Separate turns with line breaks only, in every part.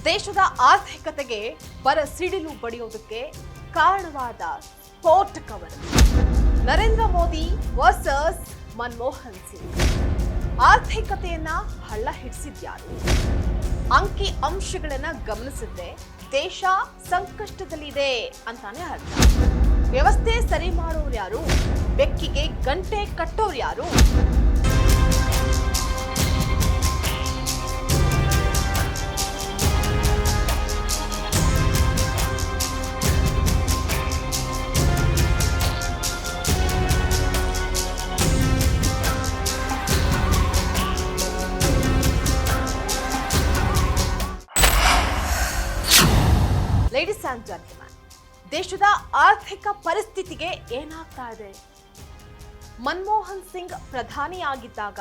ದೇಶದ ಆರ್ಥಿಕತೆಗೆ ಸಿಡಿಲು ಬಡಿಯೋದಕ್ಕೆ ಕಾರಣವಾದ ಸ್ಫೋಟಕ ವರದಿ. ನರೇಂದ್ರ ಮೋದಿ ವರ್ಸಸ್ ಮನಮೋಹನ್ ಸಿಂಗ್. ಆರ್ಥಿಕತೆಯನ್ನ ಹಳ್ಳ ಹಿಡಿಸಿದ್ಯಾರು? ಅಂಕಿ ಅಂಶಗಳನ್ನ ಗಮನಿಸಿದ್ರೆ ದೇಶ ಸಂಕಷ್ಟದಲ್ಲಿದೆ ಅಂತಾನೆ ಅರ್ಥ. ವ್ಯವಸ್ಥೆ ಸರಿ ಮಾಡೋರು ಯಾರು? ಬೆಕ್ಕಿಗೆ ಗಂಟೆ ಕಟ್ಟೋರು ಯಾರು? ಲೇಡೀಸ್ ಅಂಡ್ ಜೆಂಟಲ್ಮನ್, ದೇಶದ ಆರ್ಥಿಕ ಪರಿಸ್ಥಿತಿಗೆ ಏನಾಗ್ತಾ ಇದೆ? ಮನಮೋಹನ್ ಸಿಂಗ್ ಪ್ರಧಾನಿಯಾಗಿದ್ದಾಗ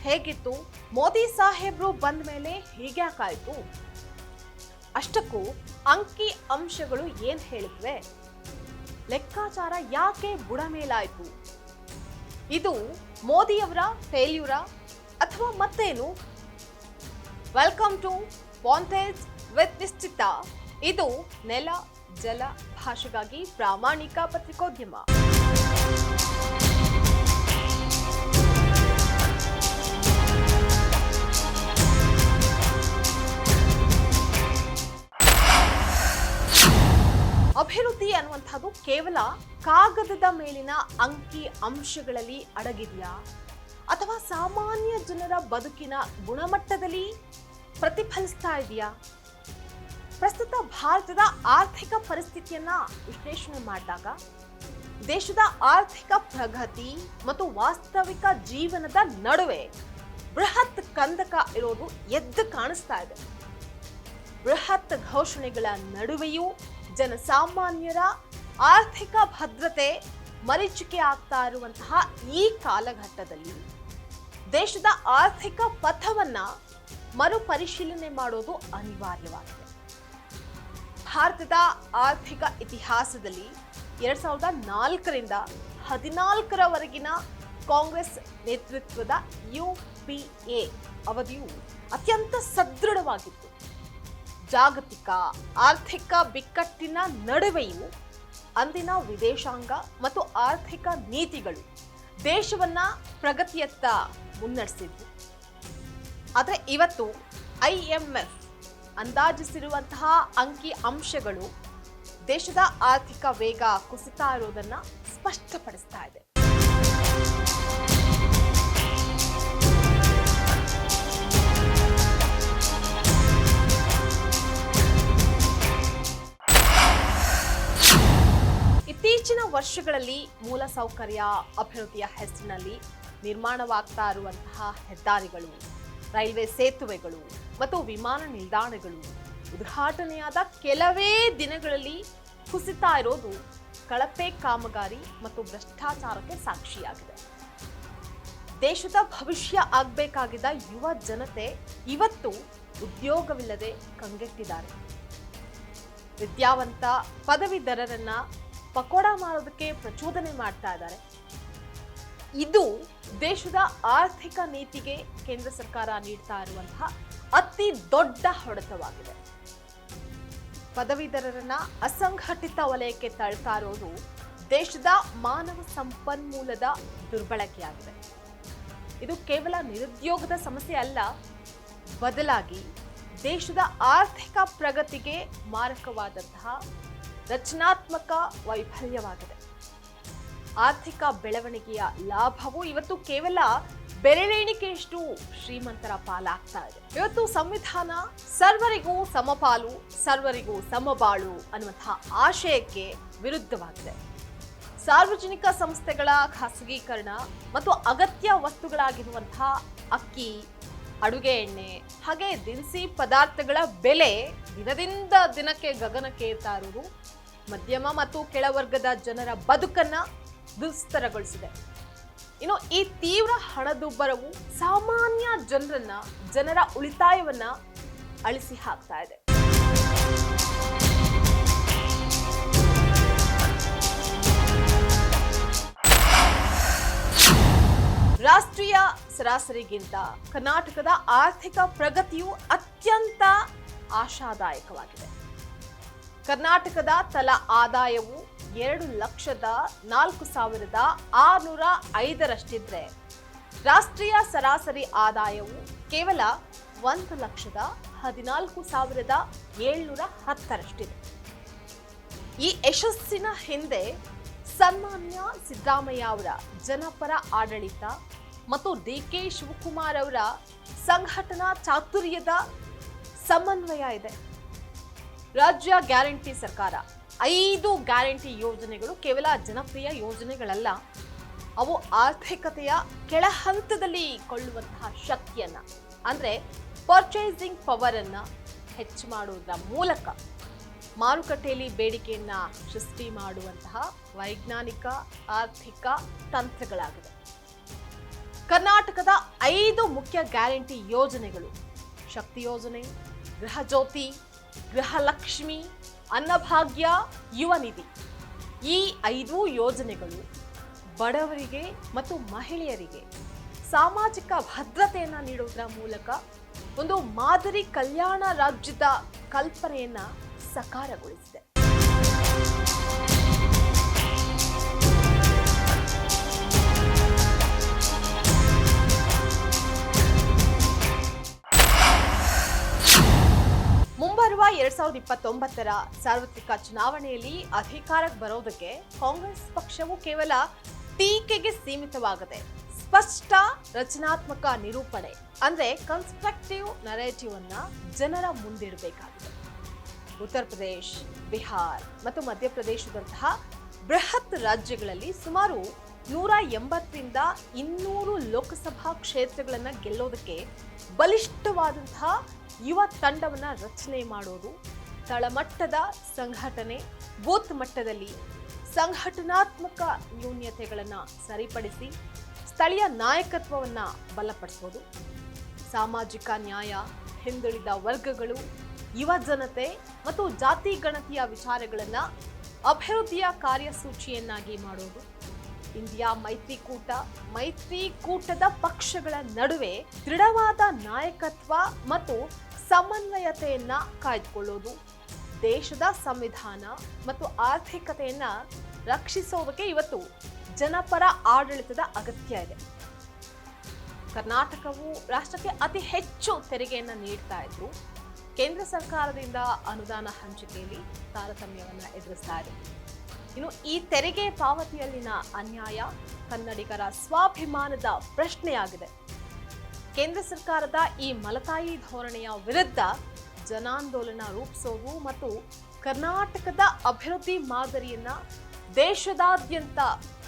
ಹೇಗಿತ್ತು? ಮೋದಿ ಸಾಹೇಬ್ರು ಬಂದ ಮೇಲೆ ಹೀಗ್ಯಾಕಾಯ್ತು? ಅಷ್ಟಕ್ಕೂ ಅಂಕಿ ಅಂಶಗಳು ಏನ್ ಹೇಳಿದ್ವೆ? ಲೆಕ್ಕಾಚಾರ ಯಾಕೆ ಬುಡಮೇಲಾಯ್ತು? ಇದು ಮೋದಿಯವರ ಫೇಲ್ಯೂರಾ ಅಥವಾ ಮತ್ತೇನು? ವೆಲ್ಕಮ್ ಟು ಪಾಂಟೇಜ್ ವಿತ್ ನಿಶ್ಚಿತ. ಇದು ನೆಲ ಜಲ ಭಾಷೆಗಾಗಿ ಪ್ರಾಮಾಣಿಕ ಪತ್ರಿಕೋದ್ಯಮ. ಅಭಿವೃದ್ಧಿ ಅನ್ನುವಂಥದ್ದು ಕೇವಲ ಕಾಗದದ ಮೇಲಿನ ಅಂಕಿ ಅಂಶಗಳಲ್ಲಿ ಅಡಗಿದೆಯಾ ಅಥವಾ ಸಾಮಾನ್ಯ ಜನರ ಬದುಕಿನ ಗುಣಮಟ್ಟದಲ್ಲಿ ಪ್ರತಿಫಲಿಸ್ತಾ ಇದೆಯಾ? ಪ್ರಸ್ತುತ ಭಾರತದ ಆರ್ಥಿಕ ಪರಿಸ್ಥಿತಿಯನ್ನ ವಿಶ್ಲೇಷಣೆ ಮಾಡಿದಾಗ ದೇಶದ ಆರ್ಥಿಕ ಪ್ರಗತಿ ಮತ್ತು ವಾಸ್ತವಿಕ ಜೀವನದ ನಡುವೆ ಬೃಹತ್ ಕಂದಕ ಇರೋದು ಎದ್ದು ಕಾಣಿಸ್ತಾ ಇದೆ. ಬೃಹತ್ ಘೋಷಣೆಗಳ ನಡುವೆಯೂ ಜನಸಾಮಾನ್ಯರ ಆರ್ಥಿಕ ಭದ್ರತೆ ಮರೀಚಿಕೆ ಆಗ್ತಾ ಇರುವಂತಹ ಈ ಕಾಲಘಟ್ಟದಲ್ಲಿ ದೇಶದ ಆರ್ಥಿಕ ಪಥವನ್ನ ಮರುಪರಿಶೀಲನೆ ಮಾಡೋದು ಅನಿವಾರ್ಯವಾಗಿದೆ. ಭಾರತದ ಆರ್ಥಿಕ ಇತಿಹಾಸದಲ್ಲಿ 2004ರಿಂದ 2014ರವರೆಗಿನ ಕಾಂಗ್ರೆಸ್ ನೇತೃತ್ವದ UPA ಅವಧಿಯು ಅತ್ಯಂತ ಸದೃಢವಾಗಿತ್ತು. ಜಾಗತಿಕ ಆರ್ಥಿಕ ಬಿಕ್ಕಟ್ಟಿನ ನಡುವೆಯೂ ಅಂದಿನ ವಿದೇಶಾಂಗ ಮತ್ತು ಆರ್ಥಿಕ ನೀತಿಗಳು ದೇಶವನ್ನ ಪ್ರಗತಿಯತ್ತ ಮುನ್ನಡೆಸಿದ್ವು. ಆದರೆ ಇವತ್ತು IMF ಅಂದಾಜಿಸಿರುವಂತಹ ಅಂಕಿ ಅಂಶಗಳು ದೇಶದ ಆರ್ಥಿಕ ವೇಗ ಕುಸಿತಾ ಇರೋದನ್ನ ಸ್ಪಷ್ಟಪಡಿಸ್ತಾ ಇದೆ. ಇತ್ತೀಚಿನ ವರ್ಷಗಳಲ್ಲಿ ಮೂಲಸೌಕರ್ಯ ಅಭಿವೃದ್ಧಿಯ ಹೆಸರಿನಲ್ಲಿ ನಿರ್ಮಾಣವಾಗ್ತಾ ಇರುವಂತಹ ಹೆದ್ದಾರಿಗಳು, ರೈಲ್ವೆ ಸೇತುವೆಗಳು ಮತ್ತು ವಿಮಾನ ನಿಲ್ದಾಣಗಳು ಉದ್ಘಾಟನೆಯಾದ ಕೆಲವೇ ದಿನಗಳಲ್ಲಿ ಕುಸಿತಾ ಇರೋದು ಕಳಪೆ ಕಾಮಗಾರಿ ಮತ್ತು ಭ್ರಷ್ಟಾಚಾರಕ್ಕೆ ಸಾಕ್ಷಿಯಾಗಿದೆ. ದೇಶದ ಭವಿಷ್ಯ ಆಗಬೇಕಾಗಿದ್ದ ಯುವ ಜನತೆ ಇವತ್ತು ಉದ್ಯೋಗವಿಲ್ಲದೆ ಕಂಗೆಟ್ಟಿದ್ದಾರೆ. ವಿದ್ಯಾವಂತ ಪದವೀಧರರನ್ನ ಪಕೋಡ ಮಾಡೋದಕ್ಕೆ ಪ್ರಚೋದನೆ ಮಾಡ್ತಾ ಇದ್ದಾರೆ. ಇದು ದೇಶದ ಆರ್ಥಿಕ ನೀತಿಗೆ ಕೇಂದ್ರ ಸರ್ಕಾರ ನೀಡ್ತಾ ಇರುವಂತಹ ಅತಿ ದೊಡ್ಡ ಹೊಡೆತವಾಗಿದೆ. ಪದವೀಧರರನ್ನ ಅಸಂಘಟಿತ ವಲಯಕ್ಕೆ ತಳ್ತಾ ಇರೋದು ದೇಶದ ಮಾನವ ಸಂಪನ್ಮೂಲದ ದುರ್ಬಳಕೆಯಾಗಿದೆ. ಇದು ಕೇವಲ ನಿರುದ್ಯೋಗದ ಸಮಸ್ಯೆ ಅಲ್ಲ, ಬದಲಾಗಿ ದೇಶದ ಆರ್ಥಿಕ ಪ್ರಗತಿಗೆ ಮಾರಕವಾದಂತಹ ರಚನಾತ್ಮಕ ವೈಫಲ್ಯವಾಗಿದೆ. ಆರ್ಥಿಕ ಬೆಳವಣಿಗೆಯ ಲಾಭವು ಇವತ್ತು ಕೇವಲ ಬೆರಳೆಣಿಕೆಯಷ್ಟು ಶ್ರೀಮಂತರ ಪಾಲಾಗ್ತಾ ಇದೆ. ಇವತ್ತು ಸಂವಿಧಾನ ಸರ್ವರಿಗೂ ಸಮಪಾಲು, ಸರ್ವರಿಗೂ ಸಮಬಾಳು ಅನ್ನುವಂತಹ ಆಶಯಕ್ಕೆ ವಿರುದ್ಧವಾಗಿದೆ. ಸಾರ್ವಜನಿಕ ಸಂಸ್ಥೆಗಳ ಖಾಸಗೀಕರಣ ಮತ್ತು ಅಗತ್ಯ ವಸ್ತುಗಳಾಗಿರುವಂತಹ ಅಕ್ಕಿ, ಅಡುಗೆ ಎಣ್ಣೆ ಹಾಗೆ ದಿನಸಿ ಪದಾರ್ಥಗಳ ಬೆಲೆ ದಿನದಿಂದ ದಿನಕ್ಕೆ ಗಗನಕ್ಕೇರ್ತಾ ಇರುವುದು ಮಧ್ಯಮ ಮತ್ತು ಕೆಳವರ್ಗದ ಜನರ ಬದುಕನ್ನ ದುಸ್ತರಗೊಳಿಸಿದೆ. ಇನ್ನು ಈ ತೀವ್ರ ಹಣದುಬ್ಬರವು ಸಾಮಾನ್ಯ ಜನರ ಉಳಿತಾಯವನ್ನ ಅಳಿಸಿ ಹಾಕ್ತಾ ಇದೆ. ರಾಷ್ಟ್ರೀಯ ಸರಾಸರಿಗಿಂತ ಕರ್ನಾಟಕದ ಆರ್ಥಿಕ ಪ್ರಗತಿಯು ಅತ್ಯಂತ ಆಶಾದಾಯಕವಾಗಿದೆ. ಕರ್ನಾಟಕದ ತಲಾ ಆದಾಯವು 2,04,605ರಷ್ಟಿದ್ರೆ ರಾಷ್ಟ್ರೀಯ ಸರಾಸರಿ ಆದಾಯವು ಕೇವಲ 1,14,710ರಷ್ಟಿದೆ. ಈ ಯಶಸ್ಸಿನ ಹಿಂದೆ ಸನ್ಮಾನ್ಯ ಸಿದ್ದರಾಮಯ್ಯ ಅವರ ಜನಪರ ಆಡಳಿತ ಮತ್ತು ಡಿ.ಕೆ. ಶಿವಕುಮಾರ್ ಅವರ ಸಂಘಟನಾ ಚಾತುರ್ಯದ ಸಮನ್ವಯ ಇದೆ. ರಾಜ್ಯ ಗ್ಯಾರಂಟಿ ಸರ್ಕಾರ 5 ಗ್ಯಾರಂಟಿ ಯೋಜನೆಗಳು ಕೇವಲ ಜನಪ್ರಿಯ ಯೋಜನೆಗಳಲ್ಲ, ಅವು ಆರ್ಥಿಕತೆಯ ಕೆಳ ಹಂತದಲ್ಲಿ ಕೊಳ್ಳುವಂತಹ ಶಕ್ತಿಯನ್ನ ಅಂದ್ರೆ ಪರ್ಚೇಸಿಂಗ್ ಪವರ್ ಅನ್ನ ಹೆಚ್ಚು ಮಾಡುವುದರ ಮೂಲಕ ಮಾರುಕಟ್ಟೆಯಲ್ಲಿ ಬೇಡಿಕೆಯನ್ನ ಸೃಷ್ಟಿ ಮಾಡುವಂತಹ ವೈಜ್ಞಾನಿಕ ಆರ್ಥಿಕ ತಂತ್ರಗಳಾಗಿದೆ. ಕರ್ನಾಟಕದ 5 ಮುಖ್ಯ ಗ್ಯಾರಂಟಿ ಯೋಜನೆಗಳು ಶಕ್ತಿ ಯೋಜನೆ, ಗೃಹ ಜ್ಯೋತಿ, ಗೃಹಲಕ್ಷ್ಮಿ, ಅನ್ನಭಾಗ್ಯ, ಯುವ ನಿಧಿ. ಈ 5 ಯೋಜನೆಗಳು ಬಡವರಿಗೆ ಮತ್ತು ಮಹಿಳೆಯರಿಗೆ ಸಾಮಾಜಿಕ ಭದ್ರತೆಯನ್ನ ನೀಡುವುದರ ಮೂಲಕ ಒಂದು ಮಾದರಿ ಕಲ್ಯಾಣ ರಾಜ್ಯದ ಕಲ್ಪನೆಯನ್ನ ಸಕಾರಗೊಳಿಸಿದೆ. ಮುಂಬರುವ 2029ರ ಸಾರ್ವತ್ರಿಕ ಚುನಾವಣೆಯಲ್ಲಿ ಅಧಿಕಾರಕ್ಕೆ ಬರೋದಕ್ಕೆ ಕಾಂಗ್ರೆಸ್ ಪಕ್ಷವು ಕೇವಲ ಟೀಕೆಗೆ ಸೀಮಿತವಾಗದೆ ಸ್ಪಷ್ಟ ರಚನಾತ್ಮಕ ನಿರೂಪಣೆ ಅಂದ್ರೆ ಕನ್ಸ್ಟ್ರಕ್ಟಿವ್ ನರೇಟಿವ್ ಅನ್ನ ಜನರ ಮುಂದಿಡಬೇಕಾಗಿದೆ. ಉತ್ತರ ಪ್ರದೇಶ್, ಬಿಹಾರ್ ಮತ್ತು ಮಧ್ಯಪ್ರದೇಶದಂತಹ ಬೃಹತ್ ರಾಜ್ಯಗಳಲ್ಲಿ ಸುಮಾರು 180ರಿಂದ 200 ಲೋಕಸಭಾ ಕ್ಷೇತ್ರಗಳನ್ನ ಗೆಲ್ಲೋದಕ್ಕೆ ಬಲಿಷ್ಠವಾದಂತಹ ಯುವ ತಂಡವನ್ನ ರಚನೆ ಮಾಡೋದು, ತಳಮಟ್ಟದ ಸಂಘಟನೆ, ಬೂತ್ ಮಟ್ಟದಲ್ಲಿ ಸಂಘಟನಾತ್ಮಕ ನ್ಯೂನ್ಯತೆಗಳನ್ನ ಸರಿಪಡಿಸಿ ಸ್ಥಳೀಯ ನಾಯಕತ್ವವನ್ನ ಬಲಪಡಿಸೋದು, ಸಾಮಾಜಿಕ ನ್ಯಾಯ, ಹಿಂದುಳಿದ ವರ್ಗಗಳು, ಯುವ ಜನತೆ ಮತ್ತು ಜಾತಿ ಗಣತಿಯ ವಿಚಾರಗಳನ್ನ ಅಭಿವೃದ್ಧಿಯ ಕಾರ್ಯಸೂಚಿಯನ್ನಾಗಿ ಮಾಡೋದು, ಇಂಡಿಯಾ ಮೈತ್ರಿಕೂಟದ ಪಕ್ಷಗಳ ನಡುವೆ ದೃಢವಾದ ನಾಯಕತ್ವ ಮತ್ತು ಸಮನ್ವಯತೆಯನ್ನ ಕಾಯ್ದುಕೊಳ್ಳೋದು, ದೇಶದ ಸಂವಿಧಾನ ಮತ್ತು ಆರ್ಥಿಕತೆಯನ್ನ ರಕ್ಷಿಸೋದಕ್ಕೆ ಇವತ್ತು ಜನಪರ ಆಡಳಿತದ ಅಗತ್ಯ ಇದೆ. ಕರ್ನಾಟಕವು ರಾಷ್ಟ್ರಕ್ಕೆ ಅತಿ ಹೆಚ್ಚು ತೆರಿಗೆಯನ್ನ ನೀಡ್ತಾ ಇದ್ರು, ಕೇಂದ್ರ ಸರ್ಕಾರದಿಂದ ಅನುದಾನ ಹಂಚಿಕೆಯಲ್ಲಿ ತಾರತಮ್ಯವನ್ನ ಎದುರಿಸ್ತಾ ಇದೆ. ಇನ್ನು ಈ ತೆರಿಗೆ ಪಾವತಿಯಲ್ಲಿನ ಅನ್ಯಾಯ ಕನ್ನಡಿಗರ ಸ್ವಾಭಿಮಾನದ ಪ್ರಶ್ನೆಯಾಗಿದೆ. ಕೇಂದ್ರ ಸರ್ಕಾರದ ಈ ಮಲತಾಯಿ ಧೋರಣೆಯ ವಿರುದ್ಧ ಜನಾಂದೋಲನ ರೂಪಿಸೋದು ಮತ್ತು ಕರ್ನಾಟಕದ ಅಭಿವೃದ್ಧಿ ಮಾದರಿಯನ್ನ ದೇಶದಾದ್ಯಂತ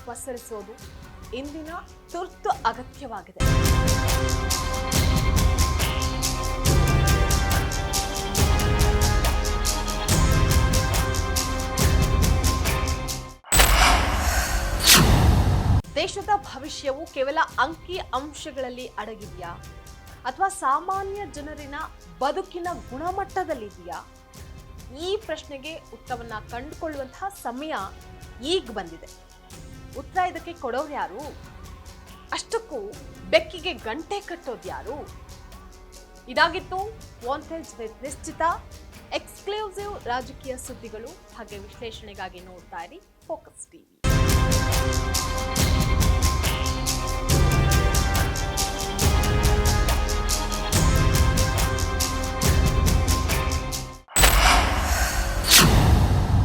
ಪಸರಿಸೋದು ಇಂದಿನ ತುರ್ತು ಅಗತ್ಯವಾಗಿದೆ. ದೇಶದ ಭವಿಷ್ಯವು ಕೇವಲ ಅಂಕಿ ಅಂಶಗಳಲ್ಲಿ ಅಡಗಿದೆಯಾ ಅಥವಾ ಸಾಮಾನ್ಯ ಜನರಿನ ಬದುಕಿನ ಗುಣಮಟ್ಟದಲ್ಲಿದೆಯಾ? ಈ ಪ್ರಶ್ನೆಗೆ ಉತ್ತರವನ್ನ ಕಂಡುಕೊಳ್ಳುವಂತಹ ಸಮಯ ಈಗ ಬಂದಿದೆ. ಉತ್ತರ ಇದಕ್ಕೆ ಕೊಡೋರು ಯಾರು? ಅಷ್ಟಕ್ಕೂ ಬೆಕ್ಕಿಗೆ ಗಂಟೆ ಕಟ್ಟೋದು ಯಾರು? ಇದಾಗಿತ್ತು ವಾಂಟೆಡ್ ವಿತ್ ನಿಶ್ಚಿತ. ಎಕ್ಸ್ಕ್ಲೂಸಿವ್ ರಾಜಕೀಯ ಸುದ್ದಿಗಳು ಹಾಗೆ ವಿಶ್ಲೇಷಣೆಗಾಗಿ ನೋಡ್ತಾ ಇರಿ ಫೋಕಸ್ ಟಿವಿ.